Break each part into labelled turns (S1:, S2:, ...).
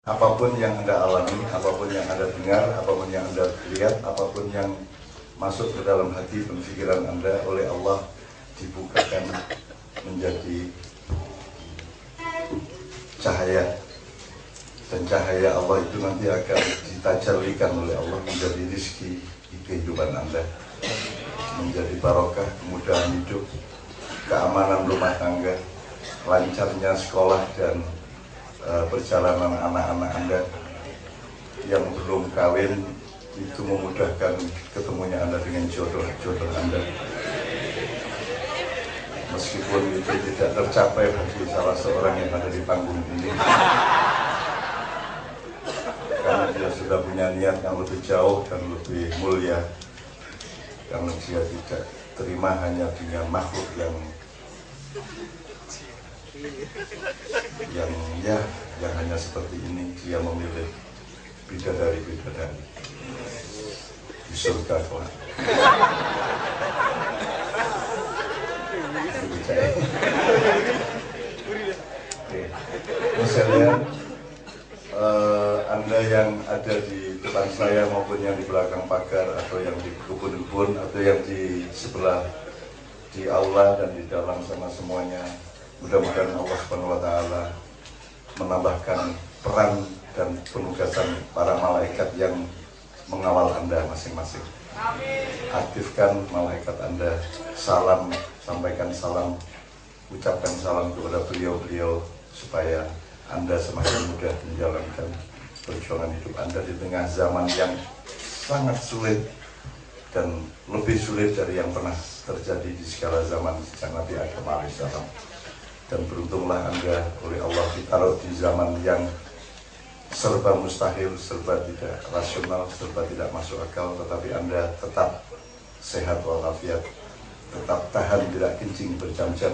S1: Apapun yang Anda alami, apapun yang Anda dengar, apapun yang Anda lihat, apapun yang masuk ke dalam hati pemikiran Anda oleh Allah dibukakan menjadi cahaya. Dan cahaya Allah itu nanti akan ditajallikan oleh Allah menjadi rizki di kehidupan Anda, menjadi barokah, kemudahan hidup, keamanan rumah tangga, lancarnya sekolah dan perjalanan anak-anak Anda. Yang belum kawin itu memudahkan ketemunya Anda dengan jodoh-jodoh Anda. Meskipun itu tidak tercapai bagi salah seorang yang ada di panggung ini, karena dia sudah punya niat yang lebih jauh dan lebih mulia, karena dia tidak terima hanya dengan makhluk yang hanya seperti ini. Dia memilih bidadari di surga kelak. Misalnya Anda yang ada di depan saya maupun yang di belakang pagar, atau yang di kebun-kebun, atau yang di sebelah di aula dan di dalam sama semuanya, mudah-mudahan Allah Subhanahu wa Ta'ala menambahkan peran dan penugasan para malaikat yang mengawal Anda masing-masing. Aktifkan malaikat Anda, sampaikan salam, ucapkan salam kepada beliau-beliau supaya Anda semakin mudah menjalankan perjuangan hidup Anda di tengah zaman yang sangat sulit dan lebih sulit dari yang pernah terjadi di segala zaman sejak Nabi Adam alaihissalam. Dan beruntunglah Anda oleh Allah ditaruh di zaman yang serba mustahil, serba tidak rasional, serba tidak masuk akal, tetapi Anda tetap sehat walafiat, tetap tahan tidak kencing berjam-jam,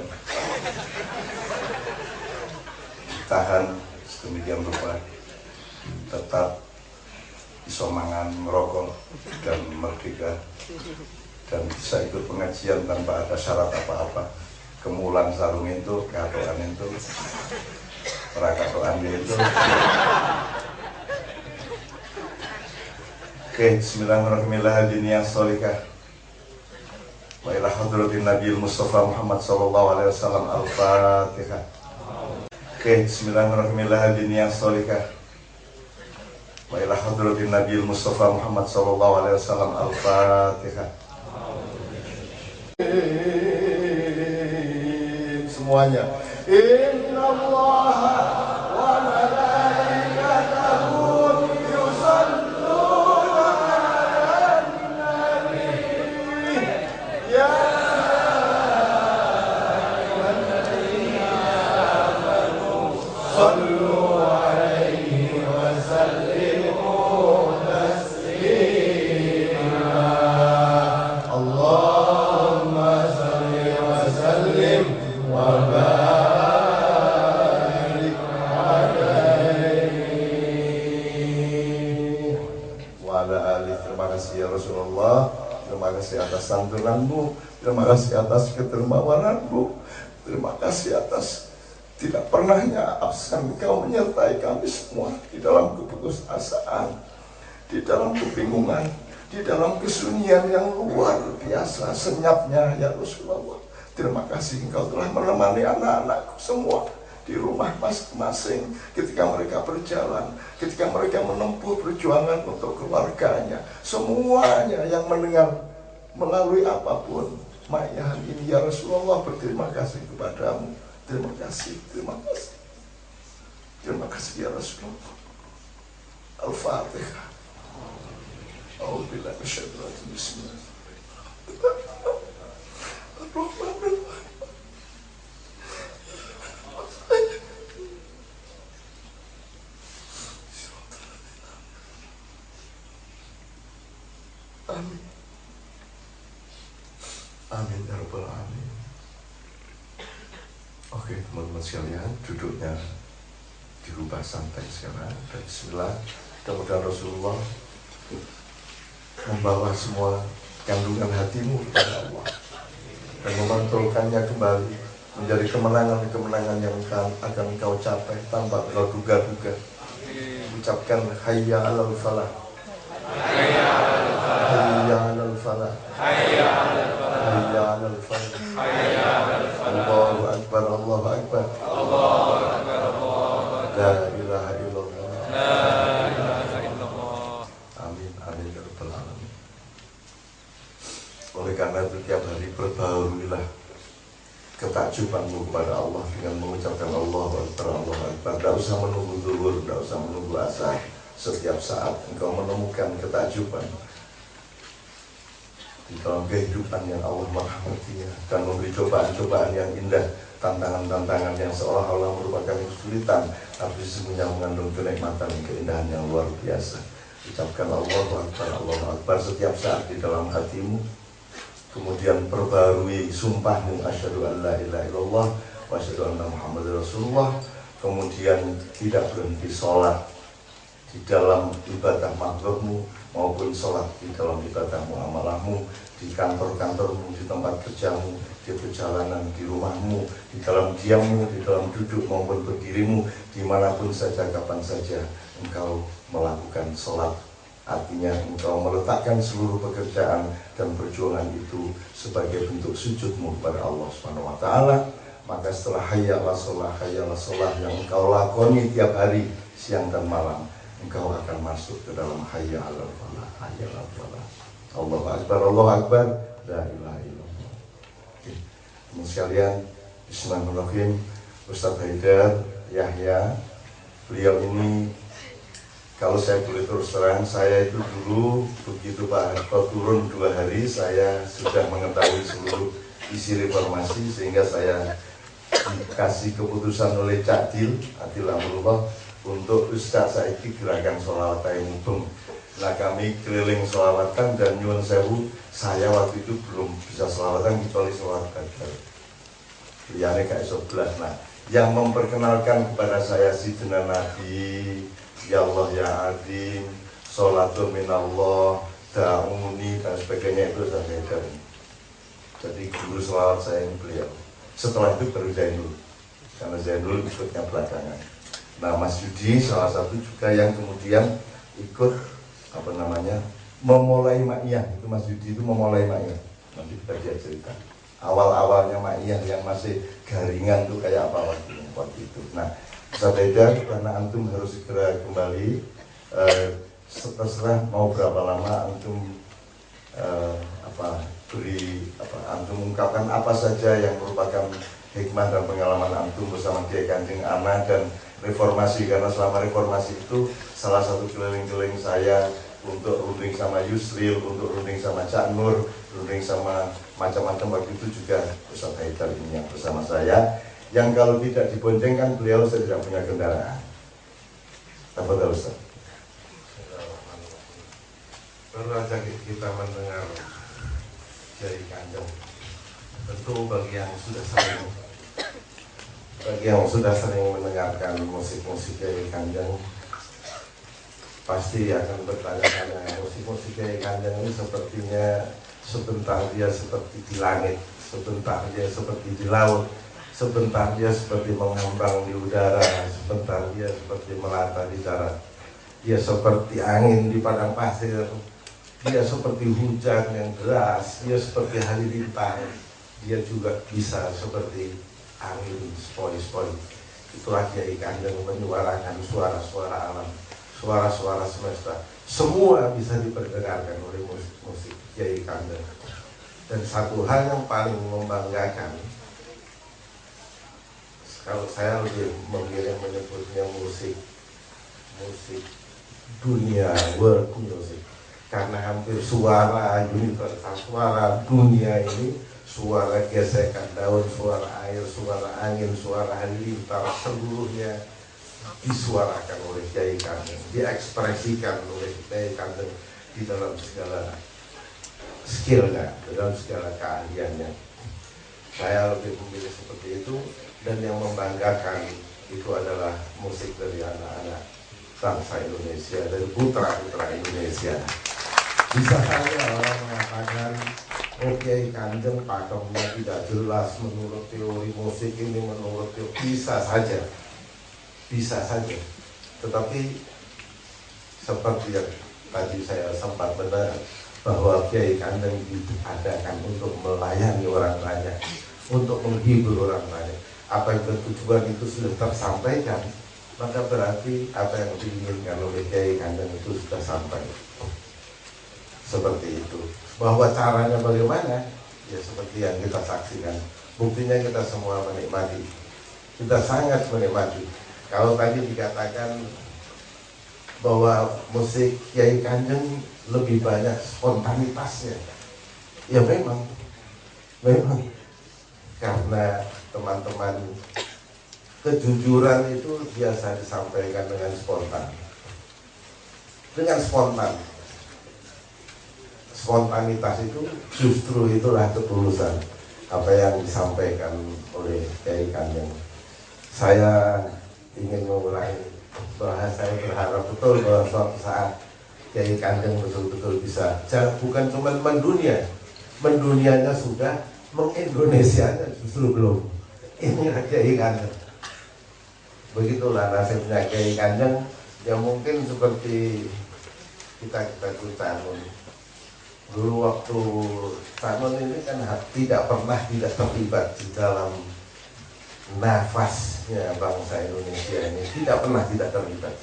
S1: tahan sedemikian rupa, tetap iso mangan, merokok, dan merdeka, dan bisa ikut pengajian tanpa ada syarat apa-apa. Kemulan sarung itu, katoan itu, perakatoan itu. Oke, bismillahirrahmanirrahim. Sholikah wa ila hadratin Nabi Mustafa Muhammad sallallahu alaihi wasallam. Al-Fatihah. Oke, bismillahirrahmanirrahim. Sholikah wa ila hadratin Nabi Mustafa Muhammad sallallahu alaihi wasallam. Al-Fatihah. Semuanya. Innallaha wa malaikatahu yusalluna 'alan nabi ya ayyuhalladzina amanu sallu 'alaihi wa sallimu taslima. Allahumma salli wa sallim wa barik alaihi wa ala alihi. Terima kasih ya Rasulullah, terima kasih atas santunanmu, terima kasih atas kedermawananmu, terima kasih atas tidak pernahnya absen Engkau menyertai kami semua di dalam keputusasaan, di dalam kebingungan, di dalam kesunyian yang luar biasa senyapnya ya Rasulullah. Terima kasih Engkau telah menemani anak-anakku semua di rumah masing-masing ketika mereka berjalan, ketika mereka menempuh perjuangan untuk keluarganya. Semuanya yang mendengar melalui apapun mayahan ini ya Rasulullah, berterima kasih kepadamu. Terima kasih, terima kasih. Terima kasih ya Rasulullah. Al-Fatihah. A'udzubillahi minasyaitonir rajim. Bismillahirrahmanirrahim. Amin. Amin ya rabbal alamin. Oke teman-teman sekalian, duduknya dirubah santai sekarang. Dan bismillah, mudah-mudahan Rasulullah membawa semua kandungan hatimu kepada Allah dan memantulkannya kembali menjadi kemenangan-kemenangan yang akan kau capai tanpa kau duga-duga. ucapkan hayya 'alal falah. Hayya 'alal falah. Hayya 'alal falah. Allahu akbar, Allahu akbar. La ilaha illallah. Amin, amin ya rabbal alamin. Oleh karena itu tiap hari perbaharuilah ketakjubanmu kepada Allah dengan mengucapkan Allahu akbar, Allahu akbar. Tidak usah menunggu zuhur, tidak usah menunggu asar. Setiap saat engkau menemukan ketakjuban di dalam kehidupan yang Allah merahmatinya dan memberi cobaan-cobaan yang indah, tantangan-tantangan yang seolah-olah merupakan kesulitan, tapi sesungguhnya mengandung kenikmatan dan keindahan yang luar biasa. Ucapkan Allahu akbar, Allahu akbar setiap saat di dalam hatimu. Kemudian perbarui sumpahmu, asyhadu an la ilaha illallah wa asyhadu anna Muhammadar Rasulullah. Kemudian tidak berhenti sholat di dalam ibadah makhlukmu maupun sholat di dalam ibadah muamalahmu, di kantor-kantormu, di tempat kerjamu, di perjalanan, di rumahmu, di dalam diammu, di dalam duduk maupun berdirimu, dimanapun saja, kapan saja engkau melakukan sholat. Artinya engkau meletakkan seluruh pekerjaan dan perjuangan itu sebagai bentuk sujudmu kepada Allah Subhanahu wa taala. Maka setelah hayya 'alas shalah yang engkau lakoni tiap hari siang dan malam, engkau akan masuk ke dalam hayya 'alal falah, hayya 'alal falah. Allahu akbar, Allahu akbar, la ilaha illallah. Oke. Teman sekalian, bismillahirrahmanirrahim. Ustaz Haidar Yahya, beliau ini kalau saya boleh terus terang, saya itu dulu begitu Pak Harto turun 2 hari, saya sudah mengetahui seluruh isi reformasi, sehingga saya dikasih keputusan oleh Cak Dil, Adil Amrullah, untuk Ustaz saiki gerakan sholawatan mubeng. Nah kami keliling sholawatan dan nyuwun sewu, saya waktu itu belum bisa sholawatan kecuali sholawat gagal. Liyane gak iso belas. Nah, yang memperkenalkan kepada saya Sidina Nabi, Ya Allah ya Azim, Sholatul minallah, Da'uni dan sebagainya itu saya beda. Jadi guru sholawat saya ini beliau. Setelah itu baru Zainul, karena Zainul ikutnya belakangan. Nah Mas Yudi salah satu juga yang kemudian ikut memulai Ma'iyah. Itu Mas Yudi itu memulai Ma'iyah. Nanti kita dia cerita awal-awalnya Ma'iyah yang masih garingan itu kayak apa waktu itu. Nah Sabeda, karena antum harus segera kembali, terserah mau berapa lama antum antum ungkapkan apa saja yang merupakan hikmah dan pengalaman antum bersama Kiai Kanjeng Ana dan reformasi. Karena selama reformasi itu salah satu keliling-keliling saya untuk runding sama Yusril, untuk runding sama Cak Nur, runding sama macam-macam. Waktu itu juga Ustaz Haidar ini yang bersama saya, yang kalau tidak diboncengkan beliau saya tidak punya kendaraan. Apa tahu Ustaz? Baru saja kita mendengar dari Kanjeng. Tentu bagi yang sudah sering mendengarkan musik-musik dari Kanjeng, pasti akan bertanya-tanya, musik-musik dari Kanjeng ini sepertinya sebentar dia seperti di langit, sebentar dia seperti di laut, sebentar dia seperti mengambang di udara, sebentar dia seperti melata di darat. Dia seperti angin di padang pasir, dia seperti hujan yang deras, dia seperti halilintar, dia juga bisa seperti angin sepoi-sepoi. Itulah Kiai Kanjeng menyuarakan suara-suara alam, suara-suara semesta. Semua bisa diperdengarkan oleh musik Kiai Kanjeng. Dan satu hal yang paling membanggakan, kalau saya lebih memilih menyebutnya musik dunia, world music, karena hampir suara universal, suara dunia ini, suara gesekan daun, suara air, suara angin, suara halilintar, seluruhnya disuarakan oleh Kiai Kanjeng, diekspresikan oleh Kiai Kanjeng di dalam segala skillnya, dalam segala keahliannya. Saya lebih memilih seperti itu. Dan yang membanggakan itu adalah musik dari anak-anak bangsa Indonesia, dari putra-putra Indonesia. Bisa saja orang mengatakan, oke, Kanjeng pakemnya tidak jelas menurut teori musik ini, menurut teori, bisa saja. Tetapi
S2: seperti yang tadi saya sempat benar bahwa Kiai Kanjeng diadakan untuk melayani orang banyak, untuk menghibur orang banyak. Apa yang bertujuan itu sudah tersampaikan, maka berarti apa yang diinginkan oleh Kiai Kanjeng itu sudah sampai. Seperti itu. Bahwa caranya bagaimana? Ya seperti yang kita saksikan. Buktinya kita semua menikmati. Kita sangat menikmati. Kalau tadi dikatakan bahwa musik Kiai Kanjeng lebih banyak spontanitasnya, ya memang karena teman-teman kejujuran itu biasa disampaikan dengan spontan, spontanitas itu justru itulah ketulusan apa yang disampaikan oleh Kiai Kanjeng. Saya ingin mengulangi bahwa saya berharap betul bahwa suatu saat Kiai Kanjeng betul-betul bisa, bukan cuma mendunianya sudah, mengindonesianya justru belum. Ini Kiai Kanjeng. Begitulah nasibnya Kiai Kanjeng, yang mungkin seperti kita Cak-Nun. Dulu waktu Cak-Nun ini kan tidak pernah tidak terlibat di dalam nafasnya bangsa Indonesia ini, tidak pernah tidak terlibat.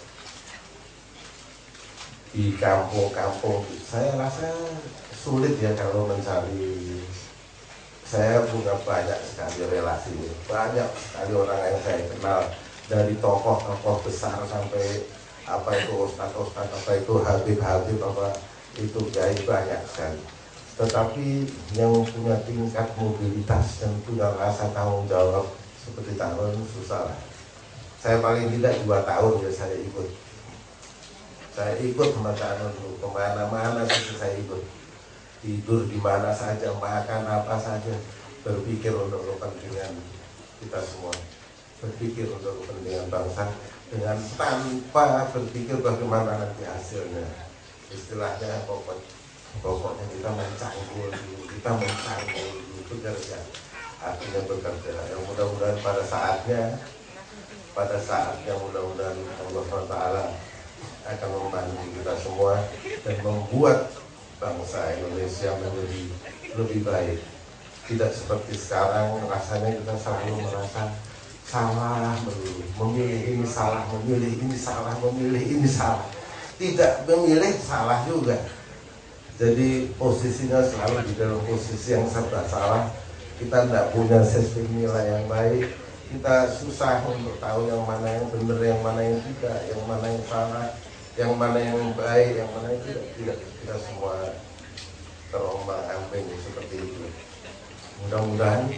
S2: Di kampung-kampung saya rasa sulit ya kalau mencari. Saya punya banyak sekali relasi, banyak sekali orang yang saya kenal, dari tokoh-tokoh besar sampai apa itu ustadz-ustadz, apa itu habib-habib, apa itu kiai, banyak sekali. Tetapi yang punya tingkat mobilitas dan punya rasa tanggung jawab seperti Cak-Nun susah lah. Saya paling tidak 2 tahun ya saya ikut sama Cak-Nun, kemana-mana saya ikut, tidur di mana saja, makan apa saja, berpikir untuk kepentingan kita semua, berpikir untuk kepentingan bangsa, dengan tanpa berpikir bagaimana nanti hasilnya. Istilahnya pokoknya kita mencangkul dulu, bekerja, artinya bekerja. Yang mudah-mudahan pada saatnya mudah-mudahan Allah SWT akan membantu kita semua dan membuat bangsa Indonesia menjadi lebih baik. Tidak seperti sekarang, rasanya kita selalu merasa salah, memilih ini salah, memilih ini salah, memilih ini salah. Tidak memilih salah juga. Jadi posisinya selalu di dalam posisi yang serba salah. Kita tidak punya sistem nilai yang baik. Kita susah untuk tahu yang mana yang benar, yang mana yang tidak, yang mana yang salah, yang mana yang baik, yang mana yang tidak. Kita semua terombang-ambing seperti itu. Mudah-mudahan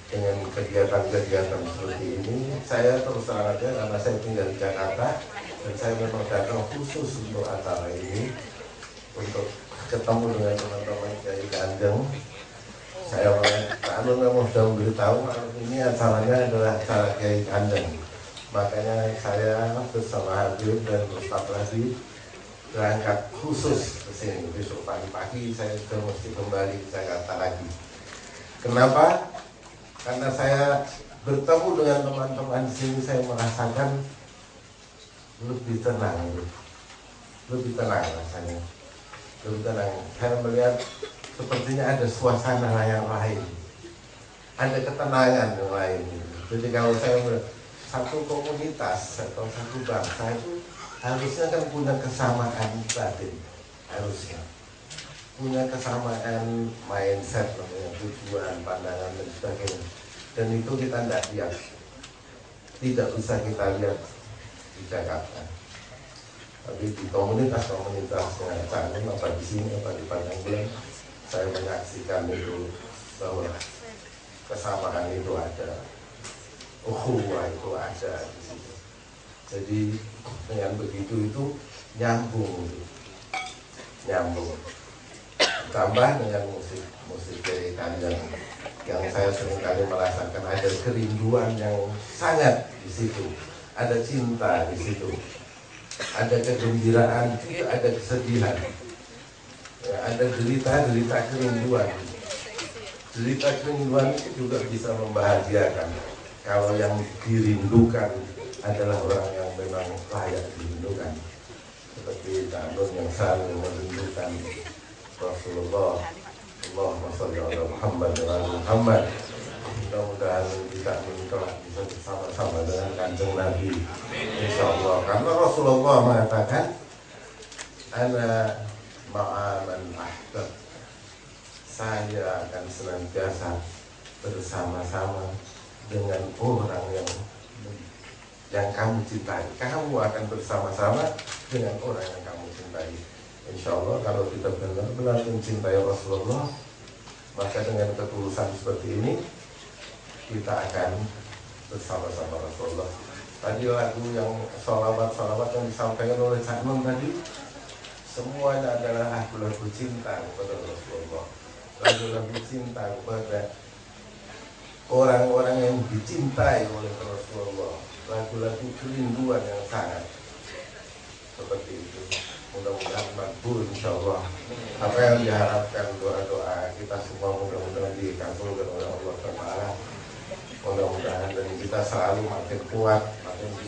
S2: dengan kegiatan-kegiatan seperti ini, saya terus terang aja karena saya tinggal di Jakarta dan saya memang datang khusus untuk acara ini, untuk ketemu dengan teman-teman Kiai Kanjeng. Saya memang sudah memberitahu kalau ini acaranya adalah acara Kiai Kanjeng. Makanya saya bersama Habib dan Ustadz Radhi berangkat khusus ke sini. Besok pagi-pagi saya sudah mesti kembali ke Jakarta lagi. Kenapa? Karena saya bertemu dengan teman-teman di sini, saya merasakan lebih tenang rasanya, lebih tenang. Saya melihat sepertinya ada suasana yang lain, ada ketenangan yang lain. Jadi kalau saya melihat satu komunitas atau satu bangsa itu harusnya kan punya kesamaan batin, harusnya punya kesamaan mindset, tujuan, pandangan dan sebagainya. Dan itu kita tidak bisa kita lihat di Jakarta. Tapi di komunitas-komunitasnya Cak-Nun, apa di sini, apa di Padang Bulan, saya menyaksikan itu bahwa kesamaan itu ada, ukhuwah itu ada di situ. Jadi dengan begitu itu nyambung. Tambah dengan musik Kiai Kanjeng yang saya seringkali merasakan ada kerinduan yang sangat di situ, ada cinta di situ, ada kegembiraan, juga ada kesedihan, ya, ada derita kerinduan. Derita kerinduan itu juga bisa membahagiakan kalau yang dirindukan adalah orang yang memang layak dirindukan. Seperti seperti Cak Nun yang selalu merindukan Rasulullah. Allahumma sholli ala Muhammad wa ala Muhammad. Mudah-mudahan kita kelak bisa bersama-sama dengan Kanjeng Nabi, insyaallah. Karena Rasulullah mengatakan, ana ma'aman ahbab, saya akan senantiasa bersama-sama dengan orang yang kamu cintai. Kamu akan bersama-sama dengan orang yang kamu cintai. Insya Allah kalau kita benar-benar mencintai Rasulullah, maka dengan ketulusan seperti ini kita akan bersama-sama Rasulullah. Tadi lagu yang salawat-salawat yang disampaikan oleh Cak Nun tadi, semuanya adalah lagu-lagu cinta kepada Rasulullah, lagu-lagu cinta kepada orang-orang yang dicintai oleh Rasulullah, lagu-lagu kerinduan yang sangat seperti itu. Mudah-mudahan makbul insyaallah. Apa yang diharapkan doa-doa kita semua mudah-mudahan dikabulkan oleh Allah Taala. Mudah-mudahan dan kita selalu makin kuat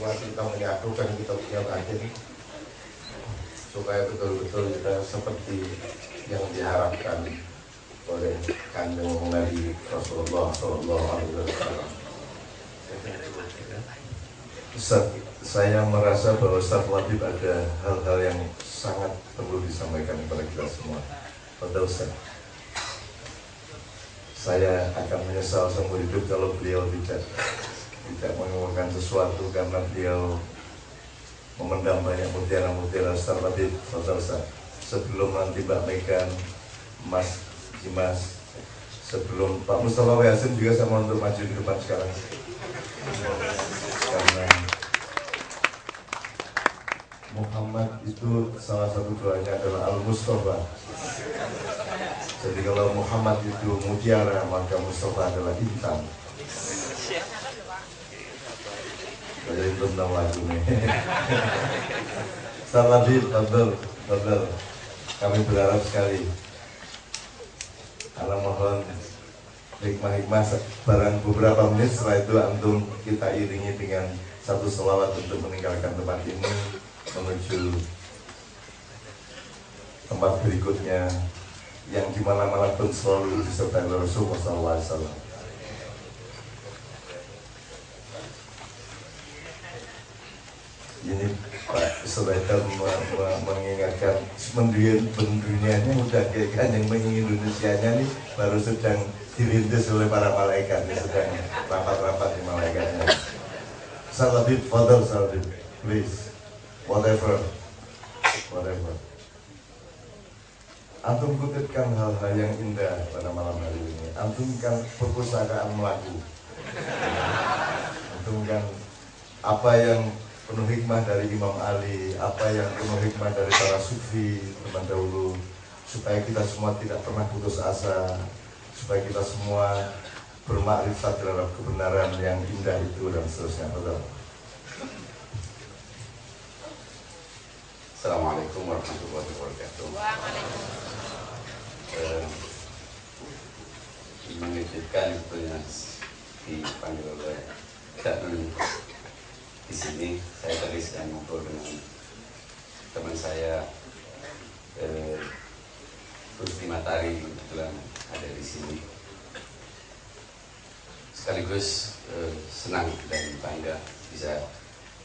S2: kita menyatukan kita punya batin supaya betul-betul kita seperti yang diharapkan oleh Kanjeng Nabi Rasulullah Sallallahu Alaihi Wasallam.
S1: Ustaz, saya merasa bahwa Ustaz Labib ada hal-hal yang sangat perlu disampaikan kepada kita semua. Pada Ustaz, saya akan menyesal seumur hidup kalau beliau tidak mengumumkan sesuatu karena beliau memendam banyak mutiara-mutiara. Ustaz Labib, pada Ustaz, sebelum nanti Mbak Megan, Mas Jimas, sebelum Pak Mustafa Yasin juga saya mau untuk maju di depan sekarang. Karena Muhammad itu salah satu doanya adalah Al-Mustafa. Jadi kalau Muhammad itu mutiara, maka Mustafa adalah intan. Jadi belum tahu lagu nih. Ustaz Labib, betul. Kami berharap sekali. Allah mohon hikmah-hikmah barang beberapa menit, setelah itu antum kita iringi dengan satu selawat untuk meninggalkan tempat ini menuju tempat berikutnya yang dimana-mana pun selalu disertai Rasulullah SAW. Ini Pak Sulaiman mengingatkan dunianya udah kayak kan yang Indonesianya nih baru sedang dirintis oleh para malaikat, sedang rapat-rapat di malaikatnya. Salabib, fadal salabib, please, whatever. Antum kutipkan hal-hal yang indah pada malam hari ini. Antum kan perpustakaan melaku. Antum kan apa yang penuh hikmah dari Imam Ali, apa yang penuh hikmah dari para sufi teman dahulu, supaya kita semua tidak pernah putus asa, supaya kita semua bermakrifat terhadap kebenaran yang indah itu dan seterusnya. Betul.
S3: Assalamualaikum warahmatullahi wabarakatuh. Mengejutkan sebetulnya dipanggil oleh Cak Nun di sini. Saya tadi sedang ngobrol dengan teman saya Rusdi Matari, kebetulan ada di sini. Sekaligus senang dan bangga bisa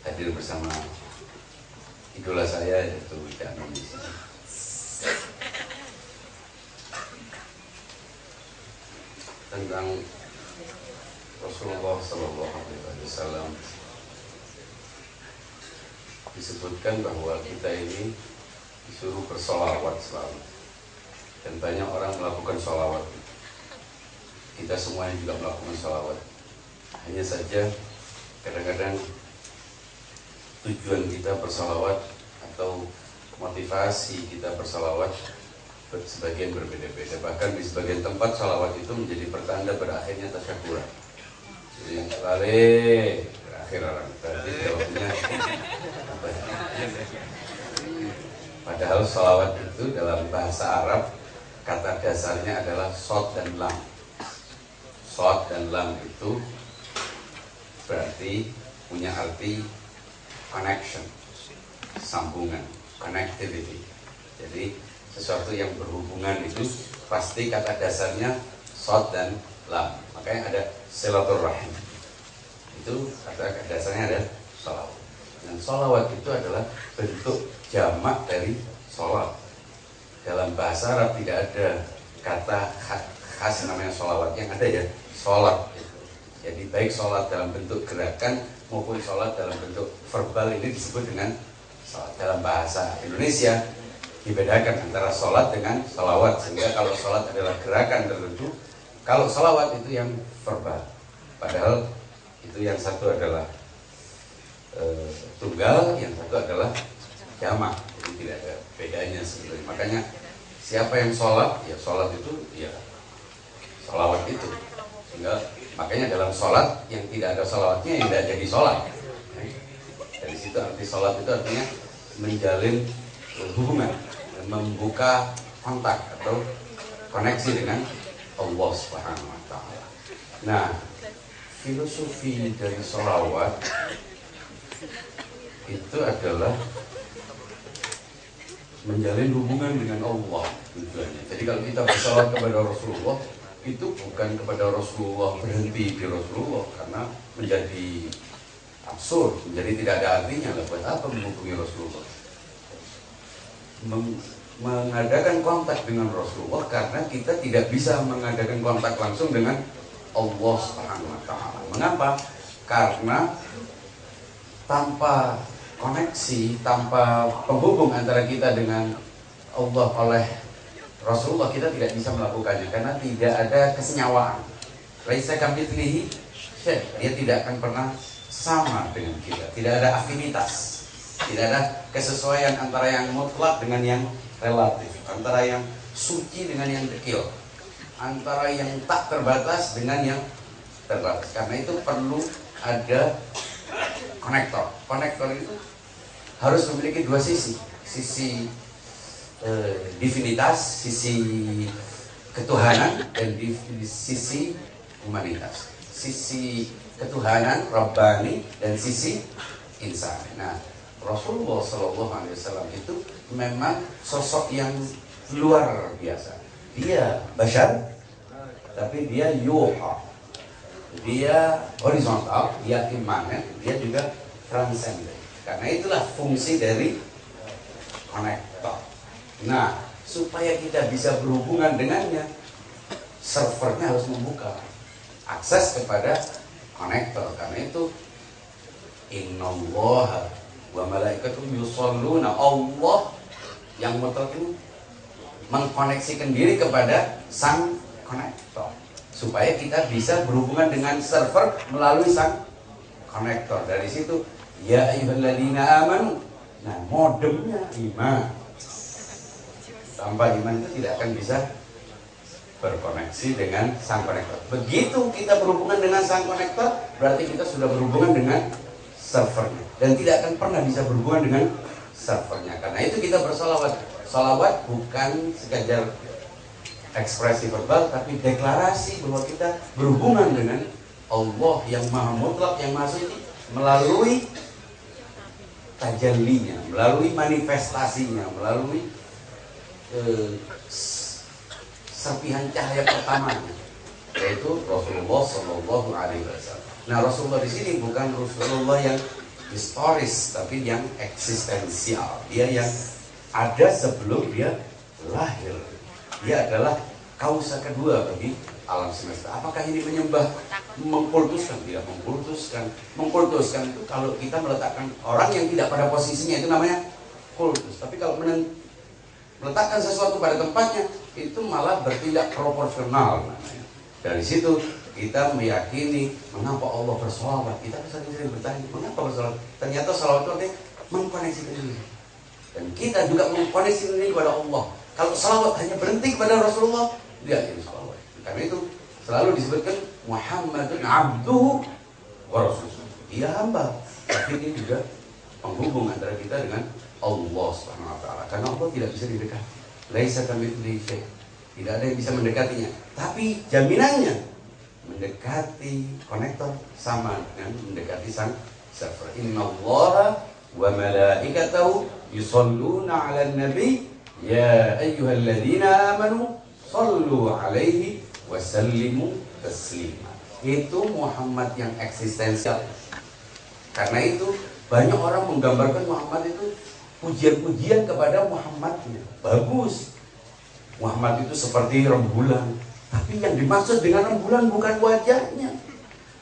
S3: hadir bersama idola saya yaitu Cak Nun di sini. Tentang Rasulullah Sallallahu Alaihi Wasallam disebutkan bahwa kita ini disuruh bersolawat selalu, dan banyak orang melakukan solawat. Kita semuanya juga melakukan solawat. Hanya saja kadang-kadang tujuan kita bersolawat atau motivasi kita bersolawat sebagian berbeda-beda. Bahkan di sebagian tempat solawat itu menjadi pertanda berakhirnya tasyakuran. Jadi yang berakhir orang berarti jawabnya apa? Padahal solawat itu dalam bahasa Arab kata dasarnya adalah sod dan lam. Sod dan lam itu berarti punya arti connection, sambungan. connectivity. Jadi sesuatu yang berhubungan itu pasti kata dasarnya shad dan lam. Makanya ada silaturahim. Itu kata dasarnya ada sholawat. Dan sholawat itu adalah bentuk jamak dari sholat. Dalam bahasa Arab tidak ada kata khas namanya sholawat, yang ada ya sholat. Jadi baik sholat dalam bentuk gerakan maupun sholat dalam bentuk verbal ini disebut dengan sholat. Dalam bahasa Indonesia dibedakan antara sholat dengan sholawat, sehingga kalau sholat adalah gerakan tertentu, kalau sholawat itu yang verbal. Padahal itu yang satu adalah tunggal, yang satu adalah jamak, jadi tidak ada bedanya sebetulnya. Makanya siapa yang sholat, ya sholat itu ya sholawat itu. Sehingga makanya dalam sholat yang tidak ada sholawatnya yang tidak jadi sholat. Dari situ arti sholat itu artinya menjalin hubungan, membuka kontak atau koneksi dengan Allah Subhanahu wa Ta'ala. Nah, filosofi dari sholawat itu adalah menjalin hubungan dengan Allah tujuannya. Jadi kalau kita bersalawat kepada Rasulullah, itu bukan kepada Rasulullah berhenti di Rasulullah, karena menjadi absurd, menjadi tidak ada artinya. Buat apa menghubungi Rasulullah? Mengadakan kontak dengan Rasulullah karena kita tidak bisa mengadakan kontak langsung dengan Allah Subhanahu wa Ta'ala. Mengapa? Karena tanpa koneksi, tanpa penghubung antara kita dengan Allah oleh Rasulullah, kita tidak bisa melakukannya karena tidak ada kesenyawaan. Laisa kamitslihi syai', dia tidak akan pernah sama dengan kita. Tidak ada afinitas, tidak ada kesesuaian antara yang mutlak dengan yang relatif, antara yang suci dengan yang dekil, antara yang tak terbatas dengan yang terbatas. Karena itu perlu ada konektor. Konektor itu harus memiliki dua sisi. Sisi divinitas, sisi ketuhanan, dan sisi humanitas. Sisi ketuhanan, Rabbani, dan sisi insan. Nah, Rasulullah SAW itu memang sosok yang luar biasa. Dia bashar, tapi dia yuha. Dia horizontal, dia imanen, dia juga transenden. Karena itulah fungsi dari konektor. Nah, supaya kita bisa berhubungan dengannya, servernya harus membuka akses kepada konektor. Karena itu innallaha wa malaikatuhu yusholluna, Allah yang mutlak itu mengkoneksikan diri kepada sang konektor supaya kita bisa berhubungan dengan server melalui sang konektor. Dari situ ya ayyuhalladzina amanu, nah modemnya iman. Tanpa iman itu tidak akan bisa berkoneksi dengan sang konektor. Begitu kita berhubungan dengan sang konektor, berarti kita sudah berhubungan dengan servernya, dan tidak akan pernah bisa berhubungan dengan servernya. Karena itu kita bersalawat. Salawat bukan sekadar ekspresi verbal, tapi deklarasi bahwa kita berhubungan dengan Allah yang maha mutlak, yang maha suci, melalui tajallinya, melalui manifestasinya, melalui serpihan cahaya pertamanya, yaitu Rasulullah Shallallahu Alaihi Wasallam. Nah, Rasulullah di sini bukan Rasulullah yang historis, tapi yang eksistensial. Dia yang ada sebelum dia lahir. Dia adalah kausa kedua bagi alam semesta. Apakah ini menyembah, mengkultuskan? Tidak mengkultuskan. Mengkultuskan itu kalau kita meletakkan orang yang tidak pada posisinya, itu namanya kultus. Tapi kalau meletakkan sesuatu pada tempatnya, itu malah bertindak proporsional namanya. Dari situ kita meyakini mengapa Allah bersolawat. Kita sering-sering bertanya, mengapa bersolawat? Ternyata solawat itu artinya mengkoneksikan diri. Dan kita juga mengkoneksikan diri kepada Allah. Kalau solawat hanya berhenti kepada Rasulullah, dia jadi solawat. Karena itu selalu disebutkan Muhammadun abduhu wa rasuluh. Dia hamba, tapi dia juga penghubung antara kita dengan Allah Subhanahu wa Ta'ala. Karena Allah tidak bisa didekati. Laisa kamitslihi syai'. Tidak ada yang bisa mendekatinya. Tapi jaminannya mendekati konektor sama dengan mendekati sang server. Innallaha wa malaikatahu yusholluna 'alan nabi ya ayyuhalladzina amanu shallu 'alaihi wa sallimu taslima. Itu Muhammad yang eksistensial. Karena itu banyak orang menggambarkan Muhammad itu pujian-pujian kepada Muhammadnya. Bagus. Muhammad itu seperti rembulan. Tapi yang dimaksud dengan rembulan bukan wajahnya,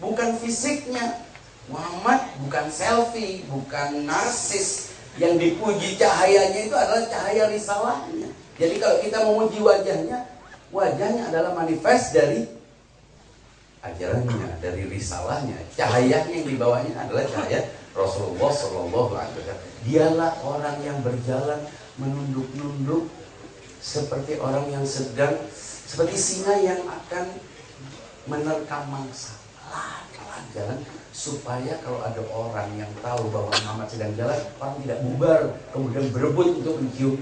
S3: bukan fisiknya. Muhammad bukan selfie, bukan narsis. Yang dipuji cahayanya itu adalah cahaya risalahnya. Jadi kalau kita memuji wajahnya, wajahnya adalah manifest dari ajarannya, dari risalahnya. Cahayanya yang dibawanya adalah cahaya Rasulullah Shallallahu Alaihi Wasallam. Dialah orang yang berjalan menunduk-nunduk seperti orang yang sedang, seperti singa yang akan menerkam mangsa. Pelan-pelan jalan supaya kalau ada orang yang tahu bahwa Muhammad sedang jalan, orang tidak bubar kemudian berebut untuk mencium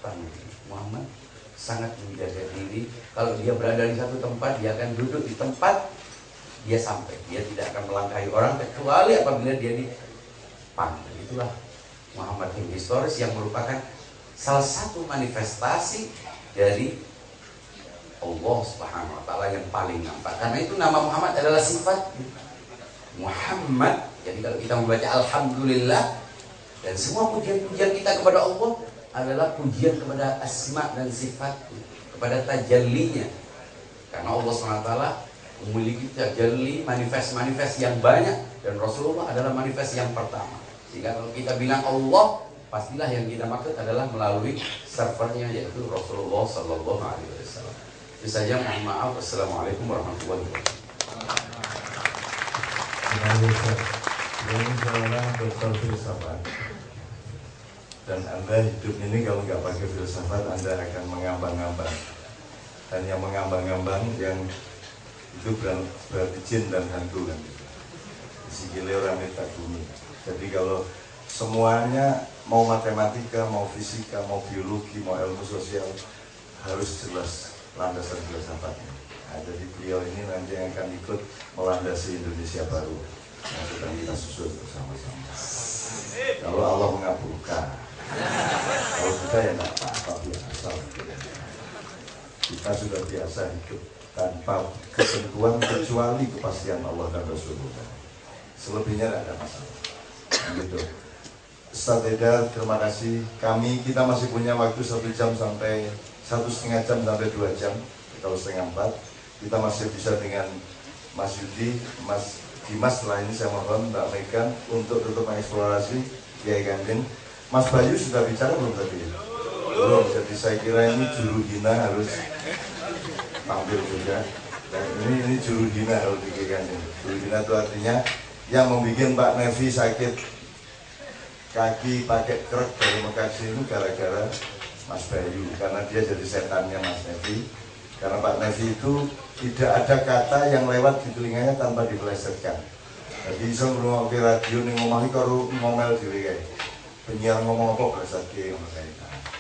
S3: tangan. Muhammad sangat menjaga diri. Kalau dia berada di satu tempat, dia akan duduk di tempat dia sampai. Dia tidak akan melangkahi orang kecuali apabila dia dipanggil. Itulah Muhammad yang historis yang merupakan salah satu manifestasi dari Allah Subhanahu wa taala yang paling nampak. Karena itu nama Muhammad adalah sifat Muhammad. Jadi kalau kita membaca alhamdulillah dan semua pujian-pujian kita kepada Allah adalah pujian kepada asma dan sifat, kepada tajallinya. Karena Allah SWT memiliki tajalli, manifest-manifest yang banyak, dan Rasulullah adalah manifest yang pertama. Sehingga kalau kita bilang Allah, pastilah yang kita maksud adalah melalui servernya, yaitu Rasulullah Sallallahu Alaihi Wasallam. Itu saja, mohon maaf. Assalamualaikum warahmatullahi wabarakatuh.
S1: Ini seorang dokter filsafat. Dan Anda hidup ini kalau nggak pakai filsafat, Anda akan mengambang-ambang. Dan yang mengambang-ambang yang itu berarti jin dan hantu kan. Sikile orang minta bumi. Jadi kalau semuanya mau matematika, mau fisika, mau biologi, mau ilmu sosial harus jelas landasan filsafatnya. Nah, jadi beliau ini nanti yang akan ikut melandasi Indonesia baru yang sedang kita susun bersama-sama. Kalau Allah mengabulkan. Kalau kita ya tidak apa-apa, biasa. Kita sudah biasa hidup tanpa ketentuan kecuali kepastian Allah dan Rasulullah. Selebihnya tidak ada masalah. Gitu. Ustaz Eda, terima kasih. Kita masih punya waktu 1 jam sampai 1,5 jam sampai 2 jam. Kalau 3:30 kita masih bisa dengan Mas Yudi, Mas Dimas. Setelah ini saya mohon Mbak Megan untuk tutup mengeksplorasi Kiai Kanjeng. Mas Bayu sudah bicara belum tadi? Belum, jadi saya kira ini juru hina harus tampil juga. Dan ini juru hina harus dikirakan. Juru hina itu artinya yang membuat Mbak Nevi sakit kaki pakai krek dari Mekah itu gara-gara Mas Bayu. Karena dia jadi setannya Mas Nevi. Karena Pak Nevi itu tidak ada kata yang lewat di telinganya tanpa dipelesetkan. Jadi bisa ngomong ke radio nih ngomong karo ngomel diri kayak penyiar ngomong apa berasal ke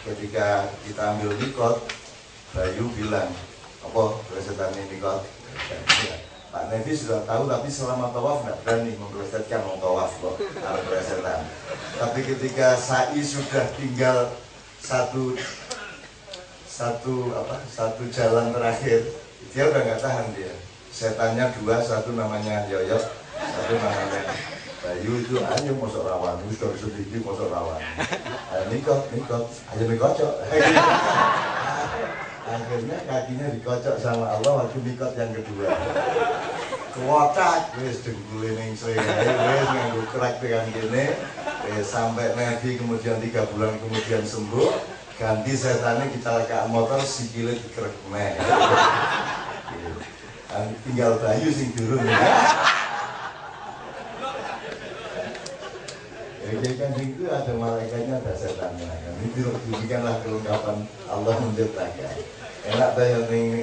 S1: ketika kita ambil nikot, Bayu bilang apa pelesetannya nikot. Pak Nevi sudah tahu, tapi selama tawaf tidak berani mempelesetkan mau tawaf kok harus pelesetan. Tapi ketika sa'i sudah tinggal satu jalan terakhir, dia udah nggak tahan dia. Setannya 2, satu namanya Yoyot, satu namanya Bayu. Itu ayo masuk rawan, itu sudah sedikit masuk rawan. Nikot, ayo dikocok. Akhirnya kakinya dikocok sama Allah waktu nikot yang kedua. Kewocak, wis dengkule ning srengenge, wis nganggo krek dengan gini, sampai Nevi kemudian 3 bulan kemudian sembuh, ganti setannya kecelakaan motor, sikile dikrek meh. Tinggal Bayu sing durung. Jadi kan itu ada malaikatnya, ada setannya. Ini diberikanlah kelengkapan Allah menciptakan. Enak bayar ning